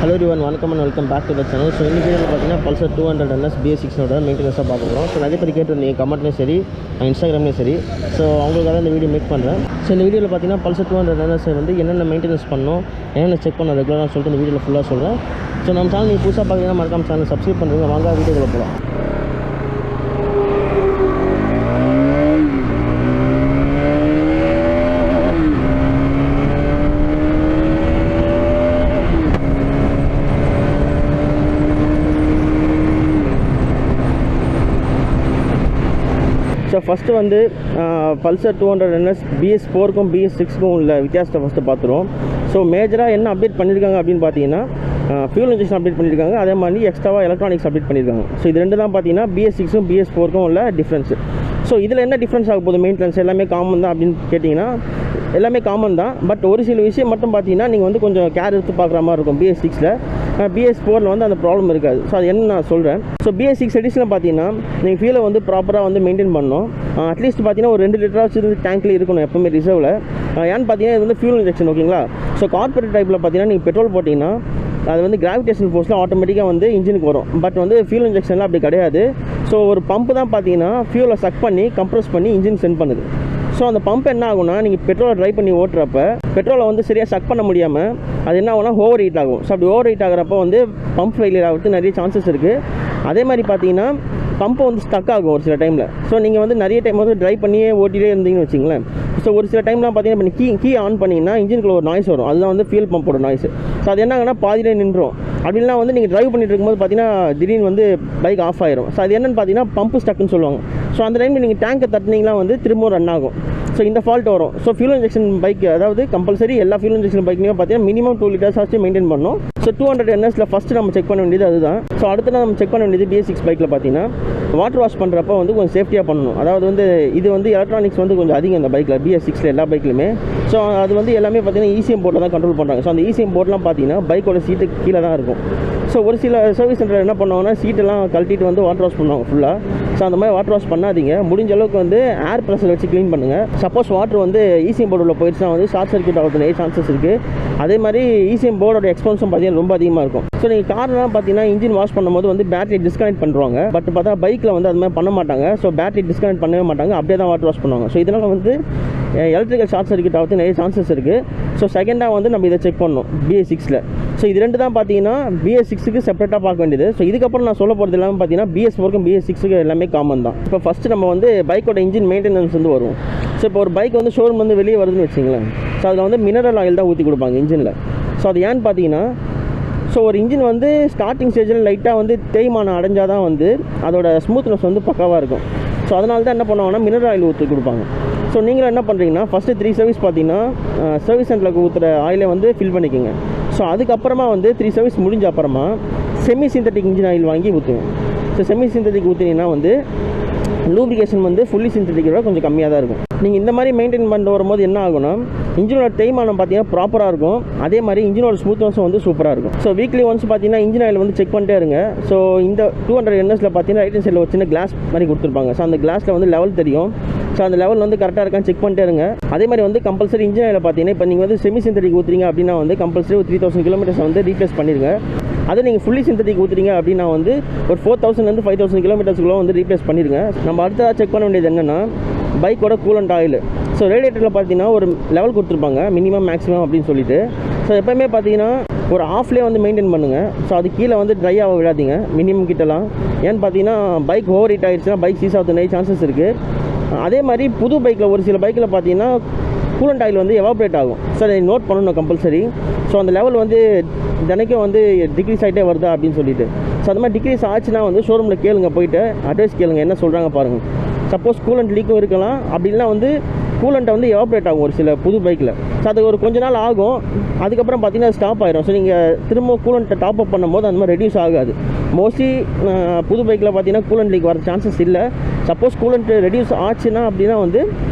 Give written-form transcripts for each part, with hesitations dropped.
Hello everyone, welcome back to the channel. So in this video பார்த்தீங்கன்னா Pulsar 200NS BS6 ஓட மெயின்டெனன்ஸாக பார்க்க போகிறோம். So நிறைய பேர் கேட்டிருந்தீங்க கமெண்ட்லேயும் சரி இன்ஸ்டாகிராம்லேயும் சரி. ஸோ அவங்களுக்காக இந்த வீடியோ மேக் பண்ணுறேன். ஸோ இந்த வீடியோவில் பார்த்தீங்கன்னா பல்சர் 200NS வந்து என்னென்ன மெயின்டெனன்ஸ் பண்ணணும், என்னென்ன செக் பண்ணணும் ரெகுலராக சொல்லிட்டு இந்த வீடியோவில் ஃபுல்லாக சொல்கிறேன். ஸோ நம்ம சேனல் நீங்கள் புதுசாக பார்த்தீங்கன்னா மறக்காம சேனல் சப்ஸ்கிரைப் பண்ணுறீங்க. வாங்க வீடியோக்குள்ள போகலாம். ஸோ ஃபஸ்ட்டு வந்து பல்சர் 200NS BS4க்கும் BS6க்கும் உள்ள வித்தியாசத்தை ஃபஸ்ட்டு பார்த்துருவோம். ஸோ மேஜராக என்ன அப்டேட் பண்ணியிருக்காங்க அப்படின்னு பார்த்தீங்கன்னா ஃபியூல் இன்ஜெக்ஷன் அப்டேட் பண்ணியிருக்காங்க, அதே மாதிரி எக்ஸ்ட்ராவாக எலக்ட்ரானிக்ஸ் அப்டேட் பண்ணியிருக்காங்க. ஸோ இது ரெண்டு தான் பார்த்தீங்கன்னா BS6க்கும் BS4க்கும் உள்ள டிஃப்ரென்ஸு. ஸோ இதில் என்ன டிஃப்ரென்ஸ் ஆக போகுது, மெயின்டெனன்ஸ் எல்லாமே காமன் தான் அப்படின்னு கேட்டிங்கன்னா எல்லாமே காமன் தான். பட் ஒரு சில விஷயம் மட்டும் பார்த்தீங்கன்னா நீங்கள் வந்து கொஞ்சம் கேர் எடுத்து பார்க்குற மாதிரி இருக்கும். BS6ல் BS4ல் வந்து அந்த ப்ராப்ளம் இருக்காது. ஸோ அது என்ன நான் சொல்கிறேன். ஸோ BS6 எடிஷனில் பார்த்தீங்கன்னா நீங்கள் ஃபியூலை வந்து ப்ராப்பராக வந்து மெயின்டைன் பண்ணணும். அட்லீஸ்ட் பார்த்தீங்கன்னா ஒரு 2 லிட்டராச்சும் இருந்து டேங்க்கில் இருக்கணும் எப்போவுமே ரிசர்வில். ஏன்னு பார்த்தீங்கன்னா இது வந்து ஃபியூல் இன்ஜெக்ஷன், ஓகேங்களா. ஸோ கார்பரேட் டைப்பில் பார்த்தீங்கன்னா நீங்கள் பெட்ரோல் போட்டிங்கன்னா அது வந்து கிராவிடேஷன் ஃபோர்ஸில் ஆட்டோமேட்டிக்காக வந்து இன்ஜினுக்கு வரும். பட் வந்து ஃபியூல் இன்ஜெக்ஷனில் அப்படி கிடையாது. ஸோ ஒரு பம்பு தான் பார்த்தீங்கன்னா ஃபியூலை சக் பண்ணி கம்ப்ரஸ் பண்ணி இன்ஜின் சென்ட் பண்ணுது. ஸோ அந்த பம்ப் என்ன ஆகும்னா நீங்கள் பெட்ரோலை ட்ரை பண்ணி ஓட்டுறப்ப பெட்ரோலை வந்து சரியாக சக் பண்ண முடியாமல் அது என்ன ஆகும்னா ஓவர் ஹீட் ஆகும். ஸோ அப்படி ஓவர் ஹீட் ஆகிறப்போ வந்து பம்ப் ஃபெயிலியர் ஆகிறதுக்கு நிறைய சான்சஸ் இருக்குது. அதே மாதிரி பார்த்தீங்கன்னா பம்பை வந்து ஸ்டக் ஆகும் ஒரு சில டைமில். ஸோ நீங்கள் வந்து நிறைய டைம் வந்து ட்ரை பண்ணியே ஓட்டிகிட்டே இருந்தீங்கன்னு வச்சிங்களேன். ஸோ ஒரு சில டைம்லாம் பார்த்தீங்கன்னா இப்போ கீ ஆன் பண்ணிங்கன்னா இன்ஜினுக்குள்ள ஒரு நாய்ஸ் வரும். அதுதான் வந்து ஃபியூல் பம்போட நாய்ஸ். ஸோ அது என்ன ஆகுனா பாதியிலே நின்றோம். அப்படின்னா வந்து நீங்கள் ட்ரைவ் பண்ணிட்டு இருக்கும்போது பார்த்தீங்கன்னா திடீர்னு வந்து பைக் ஆஃப் ஆயிரும். ஸோ அது என்னென்னு பார்த்தீங்கன்னா பம்பு ஸ்டக்குன்னு சொல்லுவாங்க. ஸோ அந்த டைமில் நீங்கள் டேங்கை தட்டினீங்கன்னா வந்து திரும்ப ரன் ஆகும். ஸோ இந்த ஃபால்ட் வரும். ஸோ ஃபியூல் இன்ஜெக்ஷன் பைக், அதாவது கம்பல்சரி எல்லா ஃபியூல் இன்ஜெக்ஷன் பைக்லையும் பார்த்தீங்கன்னா மினிமம் 2 லிட்டர்ஸ் ஆச்சு மெயின்டைன் பண்ணணும். ஸோ 200NSல ஃபஸ்ட்டு நம்ம செக் பண்ண வேண்டியது அதுதான். ஸோ அடுத்து நம்ம செக் பண்ண வேண்டியது BS6 பைக்கில் பார்த்தீங்கன்னா வாட்டர் வாஷ் பண்ணுறப்ப வந்து கொஞ்சம் சேஃப்டியாக பண்ணணும். அதாவது வந்து இது வந்து எலக்ட்ரானிக்ஸ் வந்து கொஞ்சம் அதிகம் இந்த பைக்கில், BS6ல எல்லா பைக்லையுமே. ஸோ அது வந்து எல்லாமே பார்த்தீங்கன்னா ECM போர்ட்டில் தான் கண்ட்ரோல் பண்ணுறாங்க. ஸோ அந்த ECM போர்ட்லாம் பார்த்தீங்கன்னா பைக்கோட சீட்டுக்கு கீழே தான் இருக்கும். ஸோ ஒரு சில சர்வீஸ் சென்டர் என்ன பண்ணுவாங்கன்னா சீட்டெல்லாம் கழட்டிட்டு வந்து வாட்டர் வாஷ் பண்ணுவாங்க ஃபுல்லாக. ஸோ அந்த மாதிரி வாட்டர் வாஷ் பண்ணாதீங்க. முடிஞ்ச அளவுக்கு வந்து ஏர் ப்ரெஷர் வச்சு க்ளீன் பண்ணுங்கள். சப்போஸ் வாட்டர் வந்து ECM போர்டில் போயிடுச்சுன்னா வந்து ஷார்ட் சர்க்யூட் ஆகிறது நிறைய சான்சஸ் இருக்குது. அதே மாதிரி ECM போர்டோட எக்ஸ்பென்ஸும் பார்த்தீங்கன்னா ரொம்ப அதிகமாக இருக்கும். ஸோ நீங்கள் கார்லாம் பார்த்தீங்கன்னா இன்ஜின் வாஷ் பண்ணும்போது வந்து பேட்டரி டிஸ்கனெக்ட் பண்ணுவாங்க. பட் பார்த்தா பைக்கில் வந்து அது மாதிரி பண்ண மாட்டாங்க. ஸோ பேட்டரி டிஸ்கனெக்ட் பண்ணவே மாட்டாங்க, அப்படியே தான் வாட்டர் வாஷ் பண்ணுவாங்க. ஸோ இதனால் வந்து எலக்ட்ரிக்கல் ஷார்ட் சர்க்யூட் ஆகிறது நிறைய சான்சஸ் இருக்குது. ஸோ செகண்டாக வந்து நம்ம இதை செக் பண்ணணும் BS6ல். ஸோ இது ரெண்டு தான் பார்த்தீங்கன்னா BS6க்கு செப்பரேட்டாக பார்க்க வேண்டியது. ஸோ இதுக்கப்புறம் நான் சொல்ல போகிறது எல்லாமே பார்த்தீங்கன்னா BS4க்கும் BS6க்கு எல்லாமே காமன் தான். இப்போ ஃபஸ்ட்டு நம்ம வந்து பைக்கோட இன்ஜின் மெயின்டெனன்ஸ் வந்து வரும். ஸோ இப்போ ஒரு பைக் வந்து ஷோரூம் வந்து வெளியே வருதுன்னு வச்சிங்களேன். ஸோ அதில் வந்து மினரல் ஆயில் தான் ஊற்றி கொடுப்பாங்க இன்ஜினில். ஸோ அது ஏன்னு பார்த்தீங்கன்னா ஸோ ஒரு இன்ஜின் வந்து ஸ்டார்டிங் ஸ்டேஜில் லைட்டாக வந்து தேய்மானம் அடைஞ்சால் தான் வந்து அதோட ஸ்மூத்னஸ் வந்து பக்காவாக இருக்கும். ஸோ அதனால தான் என்ன பண்ணுவாங்கன்னா மினரல் ஆயில் ஊற்றி கொடுப்பாங்க. ஸோ நீங்களும் என்ன பண்ணுறீங்கன்னா ஃபஸ்ட்டு 3 சர்வீஸ் பார்த்தீங்கன்னா சர்வீஸ் சென்டரில் ஊற்றுற ஆயிலை வந்து ஃபில் பண்ணிக்கோங்க. ஸோ அதுக்கப்புறமா வந்து 3 சர்வீஸ் முடிஞ்ச அப்புறமா செமி சிந்தட்டிக் இன்ஜின் ஆயில் வாங்கி ஊற்றுங்க. ஸோ செமி சிந்தட்டிக் ஊற்றினீங்கன்னா வந்து லூப்ரிகேஷன் வந்து ஃபுல்லி சிந்தட்டிக்கோட கொஞ்சம் கம்மியாக தான் இருக்கும். நீங்கள் இந்த மாதிரி மெயின்டைன் பண்ணிட்டு வரும்போது என்ன ஆகும்னா இன்ஜினோட தேய்மானம் பார்த்தீங்கன்னா ப்ராப்பராக இருக்கும். அதே மாதிரி இன்ஜினோட ஸ்மூத்னஸும் வந்து சூப்பராக இருக்கும். ஸோ வீக்லி ஒன்ஸ் பார்த்தீங்கன்னா இன்ஜின் ஆயில் வந்து செக் பண்ணிட்டே இருங்க. ஸோ இந்த 200NSல பார்த்தீங்கன்னா ரைட் ஹேண்ட் சைடில் ஒரு சின்ன கிளாஸ் மாதிரி கொடுத்துருப்பாங்க. ஸோ அந்த கிளாஸில் வந்து லெவல் தெரியும். ஸோ அந்த லெவல் வந்து கரெக்டாக இருக்கான்னு செக் பண்ணிட்டே இருங்க. அதே மாதிரி வந்து கம்பல்சரி இன்ஜின் ஆயில் பார்த்தீங்கன்னா இப்போ நீங்கள் வந்து செமி சிந்தட்டிக் ஊற்றுறீங்க அப்படின்னா வந்து கம்பல்சரி ஒரு 3000 கிலோமீட்டர்ஸ் வந்து ரீப்ளேஸ் பண்ணிடுங்க. அதே நீங்கள் ஃபுல்லி சிந்தட்டிக் ஊற்றுறீங்க அப்படின்னா வந்து ஒரு 4000 5000 கிலோமீட்டர்ஸ்க்குள்ளே வந்து ரீப்ளேஸ் பண்ணிடுங்க. நம்ம அடுத்ததாக செக் பண்ண வேண்டியது என்னென்னா பைக்கோட கூலண்ட் ஆயில். ஸோ ரேடியேட்டரில் பார்த்தீங்கன்னா ஒரு லெவல் கொடுத்துருப்பாங்க மினிமம் மேக்ஸிமம் அப்படின்னு சொல்லிட்டு. ஸோ எப்போயுமே பார்த்தீங்கன்னா ஒரு ஆஃப்லேயே வந்து மெயின்டைன் பண்ணுங்கள். ஸோ அது கீழே வந்து ட்ரை ஆக விடாதீங்க மினிமம் கிட்டலாம். ஏன்னு பார்த்தீங்கன்னா பைக் ஓவர் ஹீட் ஆகிடுச்சுன்னா பைக் சீஸ் ஆகிறது நிறைய சான்சஸ் இருக்குது. அதே மாதிரி புது பைக்கில் ஒரு சில பைக்கில் பார்த்தீங்கன்னா கூலண்ட் ஆயில் வந்து எவாப்ரேட் ஆகும். ஸோ அதை நோட் பண்ணணும் கம்பல்சரி. ஸோ அந்த லெவல் வந்து தினைக்கும் வந்து டிக்ரீஸ் ஆகிட்டே வருதா அப்படின்னு சொல்லிட்டு. ஸோ அந்த மாதிரி டிக்ரீஸ் ஆச்சுன்னா வந்து ஷோரூமில் கேளுங்க, போயிட்டு அட்வைஸ் கேளுங்க என்ன சொல்கிறாங்க பாருங்கள். சப்போஸ் கூலண்ட் லீக்கும் இருக்கலாம், அப்படின்னா வந்து கூலண்ட்டை வந்து எவாப்ரேட் ஆகும் ஒரு சில புது பைக்கில். ஸோ அது ஒரு கொஞ்ச நாள் ஆகும், அதுக்கப்புறம் பார்த்தீங்கன்னா ஸ்டாப் ஆயிரும். ஸோ நீங்கள் திரும்ப கூலண்ட்டை டாப் அப் பண்ணும்போது அந்த மாதிரி ரெடியூஸ் ஆகாது. மோஸ்ட்லி புது பைக்கில் பார்த்தீங்கன்னா கூலண்ட் லீக் வர சான்சஸ் இல்லை. சப்போஸ் கூலண்ட் ரெடியூஸ் ஆச்சுன்னா அப்படின்னா வந்து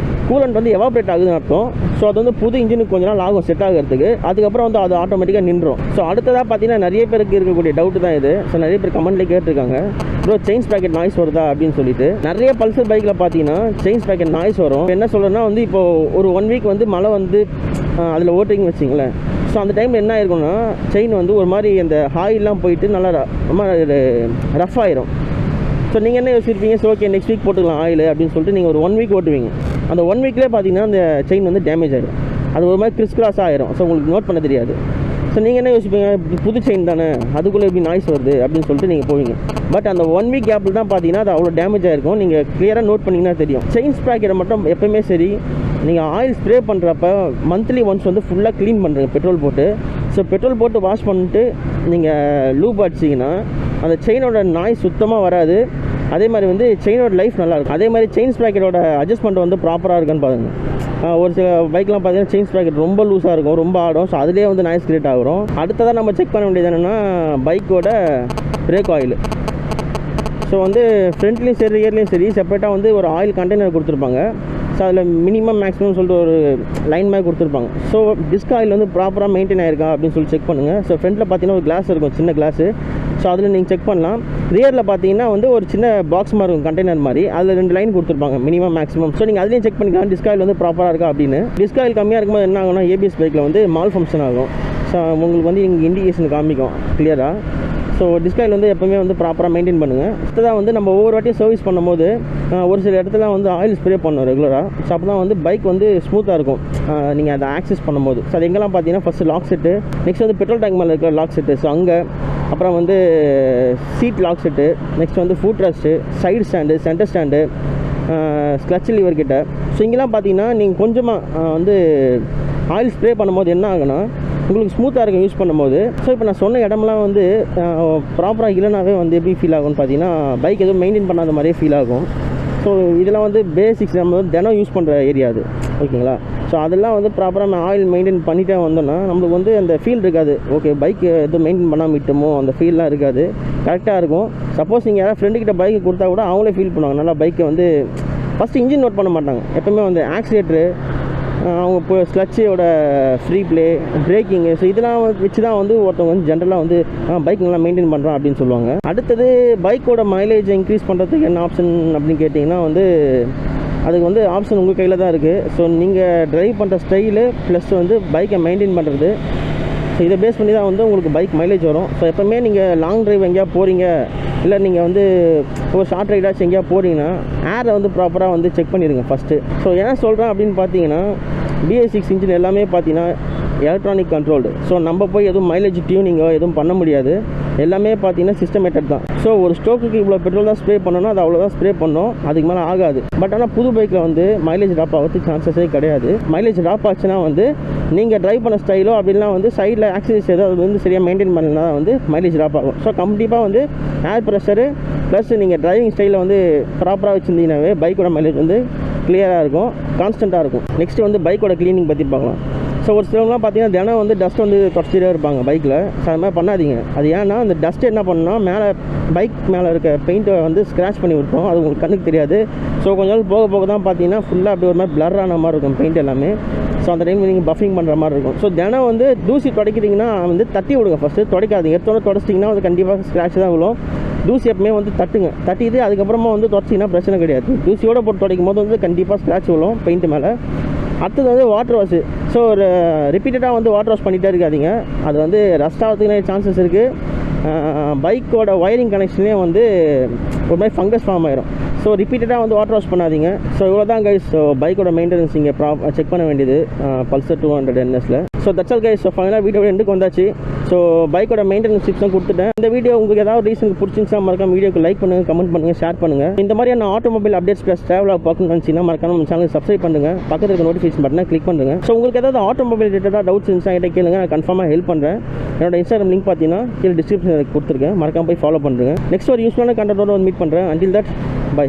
கூலண்ட் வந்து எவாப்ரேட் ஆகுதுன்னு அர்த்தம். ஸோ அது வந்து புது இன்ஜினுக்கு கொஞ்ச நாள் ஆகும் செட் ஆகிறதுக்கு. அதுக்கப்புறம் வந்து அது ஆட்டோமேட்டிக்காக நின்றும். ஸோ அடுத்ததாக பார்த்தீங்கன்னா நிறைய பேருக்கு இருக்கக்கூடிய டவுட்டு தான் இது. ஸோ நிறைய பேர் கமெண்ட்லேயே கேட்டிருக்காங்க ப்ரோ செயின் ஸ்ப்ராக்கெட் நாய்ஸ் வருதா அப்படின்னு சொல்லிட்டு. நிறைய பல்சர் பைக்கில் பார்த்தீங்கன்னா செயின் ஸ்ப்ராக்கெட் நாய்ஸ் வரும். என்ன சொல்கிறேன்னா வந்து இப்போது ஒரு 1 வீக் வந்து மழை வந்து அதில் ஓட்டிங் வச்சிங்களேன். ஸோ அந்த டைமில் என்ன ஆயிருக்கும்னா செயின் வந்து ஒரு மாதிரி அந்த ஆயிலெலாம் போயிட்டு நல்லா ரொம்ப ரஃப் ஆயிரும். ஸோ நீங்கள் என்ன யோசிச்சிருப்பீங்க, ஸோ ஓகே நெக்ஸ்ட் வீக் போட்டுக்கலாம் ஆயில் அப்படின்னு சொல்லிட்டு நீங்கள் ஒரு 1 வீக் ஓட்டுவீங்க. அந்த 1 வீக்லேயே பார்த்தீங்கன்னா அந்த செயின் வந்து டேமேஜ் ஆகிடும். அது ஒரு மாதிரி கிறிஸ் ஆகிரும். ஸோ உங்களுக்கு நோட் பண்ண தெரியாது. ஸோ நீங்கள் என்ன யோசிப்பீங்க, புது செயின் தானே அதுக்குள்ளே எப்படி நாய்ஸ் வருது அப்படின்னு சொல்லிட்டு நீங்கள் போவீங்க. பட் அந்த 1 வீக் கேப்பில் தான் பார்த்தீங்கன்னா அது அவ்வளோ டேமேஜ் ஆகிருக்கும். நீங்கள் கிளியராக நோட் பண்ணிங்கன்னா தெரியும். செயின் ஸ்ப்ராக்கெட்டை மட்டும் எப்போயுமே சரி நீங்கள் ஆயில் ஸ்ப்ரே பண்ணுறப்ப மந்த்லி ஒன்ஸ் வந்து ஃபுல்லாக க்ளீன் பண்ணுறீங்க பெட்ரோல் போட்டு. ஸோ பெட்ரோல் போட்டு வாஷ் பண்ணிட்டு நீங்கள் லூப் அடிச்சிங்கன்னா அந்த செயினோட நாய்ஸ் சுத்தமாக வராது. அதே மாதிரி வந்து செயினோட லைஃப் நல்லாயிருக்கும். அதே மாதிரி செயின் ஸ்ப்ராக்கெட்டோட அட்ஜஸ்ட்மெண்ட் வந்து ப்ராப்பராக இருக்குன்னு பாருங்கள். ஒரு சில பைக்லாம் பார்த்தீங்கன்னா செயின் ஸ்ப்ராக்கெட் ரொம்ப லூஸாக இருக்கும், ரொம்ப ஆடும். ஸோ அதிலே வந்து நாய்ஸ் கிரியேட் ஆகும். அடுத்ததாக நம்ம செக் பண்ண வேண்டியது என்னென்னா பைக்கோட பிரேக் ஆயில். ஸோ வந்து ஃப்ரண்ட்லேயும் சரி ரியர்லேயும் சரி செப்பரேட்டாக வந்து ஒரு ஆயில் கண்டெய்னர் கொடுத்துருப்பாங்க. ஸோ அதில் மினிமம் மேக்ஸிமம் சொல்லிட்டு ஒரு லைன் மாதிரி கொடுத்துருப்பாங்க. ஸோ டிஸ்க் ஆயில் வந்து ப்ராப்பராக மெயின்டைன் ஆயிருக்கா அப்படின்னு சொல்லி செக் பண்ணுங்கள். ஸோ ஃப்ரண்ட்டில் பார்த்தீங்கன்னா ஒரு கிளாஸ் இருக்கும், சின்ன கிளாஸு. ஸோ அதில் நீங்கள் செக் பண்ணலாம். ரியரில் பார்த்தீங்கன்னா வந்து ஒரு சின்ன பாக்ஸ் மாதிரி இருக்கும், கண்டெய்னர் மாதிரி. அதில் 2 லைன் கொடுத்துருப்பாங்க மினிமம் மேக்ஸிமம். ஸோ நீங்கள் அதுலேயும் செக் பண்ணிக்கலாம் டிஸ்க் ஆயில் வந்து ப்ராப்பராக இருக்கா அப்படின்னு. டிஸ்க் ஆயில் கம்மியாக இருக்கும்போது என்ன ஆகும்னா ஏபிஎஸ் பைக்கில் வந்து மால் ஃபங்க்ஷன் ஆகும். ஸோ உங்களுக்கு வந்து இங்கே இண்டிகேஷன் காமிக்கும் கிளியராக. ஸோ டிஸ்க் ஆயில் வந்து எப்போவுமே வந்து ப்ராப்பராக மெயின்டைன் பண்ணுங்கள். அடுத்ததான் வந்து நம்ம ஒவ்வொரு வாட்டியும் சர்வீஸ் பண்ணும்போது ஒரு சில இடத்துல வந்து ஆயில் ஸ்ப்ரே பண்ணணும் ரெகுலராக. ஸோ அப்போ தான் வந்து பைக் வந்து ஸ்மூத்தாக இருக்கும் நீங்கள் அதை ஆக்சஸ் பண்ணும்போது. ஸோ அது எங்கெல்லாம் பார்த்தீங்கன்னா ஃபஸ்ட்டு லாக் செட்டு, நெக்ஸ்ட் வந்து பெட்ரோல் டேங்க் மேலே இருக்கிற லாக் செட்டு, ஸோ அங்கே அப்புறம் வந்து சீட் லாக் செட்டு, நெக்ஸ்ட் வந்து food rest, side stand, centre stand, clutch liver கிட்ட. ஸோ இங்கெல்லாம் பார்த்தீங்கன்னா நீங்கள் கொஞ்சமாக வந்து ஆயில் ஸ்ப்ரே பண்ணும்போது என்ன ஆகுனா உங்களுக்கு ஸ்மூத்தாக இருக்கும் யூஸ் பண்ணும்போது. ஸோ இப்போ நான் சொன்ன இடம்லாம் வந்து ப்ராப்பராக இல்லைனாவே வந்து எப்படி ஃபீல் ஆகும்னு பார்த்தீங்கன்னா பைக் எதுவும் மெயின்டைன் பண்ணாத மாதிரியே ஃபீல் ஆகும். ஸோ இதெல்லாம் வந்து பேசிக்ஸ் நம்ம வந்து தினம் யூஸ் பண்ணுற ஏரியா அது, ஓகேங்களா. ஸோ அதெல்லாம் வந்து ப்ராப்பராக நம்ம ஆயில் மெயின்டைன் பண்ணிகிட்டே வந்தோம்னா நம்மளுக்கு வந்து அந்த ஃபீல் இருக்காது. ஓகே பைக் எதுவும் மெயின்டைன் பண்ணாமல் விட்டோமோ அந்த ஃபீல்லாம் இருக்காது, கரெக்டாக இருக்கும். சப்போஸ் நீங்கள் யாராவது ஃப்ரெண்டுக்கிட்ட பைக்கு கொடுத்தா கூட அவங்களே ஃபீல் பண்ணுவாங்க நல்லா. பைக்கை வந்து ஃபஸ்ட்டு இன்ஜின் நோட் பண்ண மாட்டாங்க எப்போவுமே வந்து ஆக்சிலேட்டரு, அவங்க இப்போ ஸ்க்ளட்சோட ஃப்ரீ ப்ளே, பிரேக்கிங்கு. ஸோ இதெல்லாம் வச்சு தான் வந்து ஒருத்தவங்க வந்து ஜென்ரலாக வந்து பைக் நல்லா மெயின்டைன் பண்ணுறான் அப்படின்னு சொல்லுவாங்க. அடுத்தது பைக்கோட மைலேஜ் இன்க்ரீஸ் பண்ணுறதுக்கு என்ன ஆப்ஷன் அப்படின்னு கேட்டிங்கன்னா வந்து அதுக்கு வந்து ஆப்ஷன் உங்கள் கையில் தான் இருக்குது. ஸோ நீங்கள் ட்ரைவ் பண்ணுற ஸ்டைலு ப்ளஸ் வந்து பைக்கை மெயின்டைன் பண்ணுறது, ஸோ இதை பேஸ் பண்ணி தான் வந்து உங்களுக்கு பைக் மைலேஜ் வரும். ஸோ எப்போவுமே நீங்கள் லாங் ட்ரைவ் எங்கேயா போகிறீங்க, இல்லை நீங்கள் வந்து ஒரு ஷார்ட் ரைடாச்சும் எங்கேயா போகிறீங்கன்னா ஏரை வந்து ப்ராப்பராக வந்து செக் பண்ணிடுங்க ஃபஸ்ட்டு. ஸோ ஏன் சொல்கிறேன் அப்படின்னு பார்த்தீங்கன்னா BS6 இன்ஜின் எல்லாமே பார்த்தீங்கன்னா எலக்ட்ரானிக் கண்ட்ரோல்டு. ஸோ நம்ம போய் எதுவும் மைலேஜ் டியூனிங்கோ எதுவும் பண்ண முடியாது, எல்லாமே பார்த்தீங்கன்னா சிஸ்டமேட்டட் தான். ஸோ ஒரு ஸ்டோக்குக்கு இவ்வளோ பெட்ரோல் தான் ஸ்ப்ரே பண்ணணும், அது அவ்வளோதான் ஸ்ப்ரே பண்ணோம், அதுக்கு மேலே ஆகாது. பட் ஆனால் புது பைக்கில் வந்து மைலேஜ் ட்ராப் ஆகிறதுக்கு சான்சஸே கிடையாது. மைலேஜ் ட்ராப் ஆச்சுன்னா வந்து நீங்கள் ட்ரைவ் பண்ண ஸ்டைலோ அப்படிலாம் வந்து சைடில் ஆக்சிடென்ட்ஸ் ஏதோ அது வந்து சரியாக மெயின்டைன் பண்ணலன்னா வந்து மைலேஜ் ட்ராப் ஆகும். ஸோ கண்டிப்பாக வந்து ஏர் ப்ரெஷரு ப்ளஸ் நீங்கள் டிரைவிங் ஸ்டைலில் வந்து ப்ராப்பராக வச்சுருந்தீங்கன்னாவே பைக்கோட மைலேஜ் வந்து கிளியராக இருக்கும், கான்ஸ்டண்ட்டாக இருக்கும். நெக்ஸ்ட்டு வந்து பைக்கோட க்ளீனிங் பற்றி பார்க்கலாம். ஸோ ஒரு சிலவங்களாம் பார்த்தீங்கன்னா தினம் வந்து டஸ்ட் வந்து தொடச்சிட்டே இருப்பாங்க பைக்கில். ஸோ அது மாதிரி பண்ணாதீங்க. அது ஏன்னா அந்த டஸ்ட் என்ன பண்ணால் மேலே பைக் மேலே இருக்க பெயிண்ட்டை வந்து ஸ்க்ராச் பண்ணி விட்டோம், அது உங்களுக்கு கண்ணுக்கு தெரியாது. ஸோ கொஞ்ச நாள் போக போக தான் பார்த்தீங்கன்னா ஃபுல்லாக அப்படி ஒரு மாதிரி பிளர் ஆன மாதிரி இருக்கும் பெயிண்ட் எல்லாமே. ஸோ அந்த டைம் நீங்கள் பஃபிங் பண்ணுற மாதிரி இருக்கும். ஸோ தினம் வந்து தூசி துடைக்கிறீங்கன்னா வந்து தட்டி விடுங்க ஃபஸ்ட்டு, துடைக்காதீங்க. எடுத்தோட துடைச்சிட்டிங்கன்னா அது கண்டிப்பாக ஸ்க்ராட்ச் தான் விழும். தூசி எப்பவுமே வந்து தட்டுங்க, தட்டிட்டு அதுக்கப்புறமா வந்து துடைச்சிங்கன்னா பிரச்சனை கிடையாது. தூசியோடு போட்டு துடைக்கும் போது வந்து கண்டிப்பாக ஸ்க்ராட்ச் விழும் பெயிண்ட்டு மேலே. அடுத்தது வந்து வாட்டர் வாஷு. ஸோ ஒரு ரிப்பீட்டடாக வந்து வாட்டர் வாஷ் பண்ணிகிட்டே இருக்காதிங்க, அது வந்து ரஸ்ட் ஆகிறதுக்கு சான்சஸ் இருக்குது. பைக்கோட ஒயரிங் கனெக்ஷனே வந்து ஒரு மாதிரி ஃபங்கஸ் ஃபார்ம் ஆயிரும். ஸோ ரிப்பீட்டடாக வந்து வாட்டர் வாஷ் பண்ணாதீங்க. ஸோ இவ்வளோ தான் கைஸ். ஸோ பைக்கோட மெயின்டெனன்ஸ் இங்கே செக் பண்ண வேண்டியது பல்சர் 200 NSல. So that's all guys. So ஃபைனலாக வீடியோ எண்டுக்கு வந்தாச்சு. ஸோ பைக்கோட மெயின்டெனன்ஸ் டிப்ஸும் கொடுத்துட்டேன். இந்த வீடியோ உங்களுக்கு ஏதாவது ரீசனுக்கு பிடிச்சிருந்துச்சா மறக்காம வீடியோக்கு லைக் பண்ணுங்கள், கமெண்ட் பண்ணுங்கள், ஷேர் பண்ணுங்கள். இந்த மாதிரியான ஆட்டோமோபைல் அப்டேட்ஸ் ப்ளஸ் ட்ராவலாக பார்க்கணும்னு நினச்சிங்கன்னா மறக்காம நம்ம சேனல் சப்ஸ்கிரைப் பண்ணுங்கள், பக்கத்தில் இருக்க நோட்டிஃபிகேஷன் பட்டனை கிளிக் பண்ணுங்கள். ஸோ உங்களுக்கு ஏதாவது ஆட்டோமொபைல் ரிலேட்டடாக டவுட்ஸ் இருந்துச்சா என்கிட்ட கேளுங்க, நான் கன்ஃபார்மாக ஹெல்ப் பண்ணுறேன். என்னோட இன்ஸ்டாகிராம் லிங்க் பார்த்தீங்கன்னா கீழே டிஸ்கிரிப்ஷனில் கொடுத்துருக்கேன், மறக்காம போய் ஃபாலோ பண்ணுறேன். நெக்ஸ்ட் ஒரு யூஸ்ஃபுல்லான கண்டென்ட்டோட வந்து மீட் பண்ணுறேன். Until that by.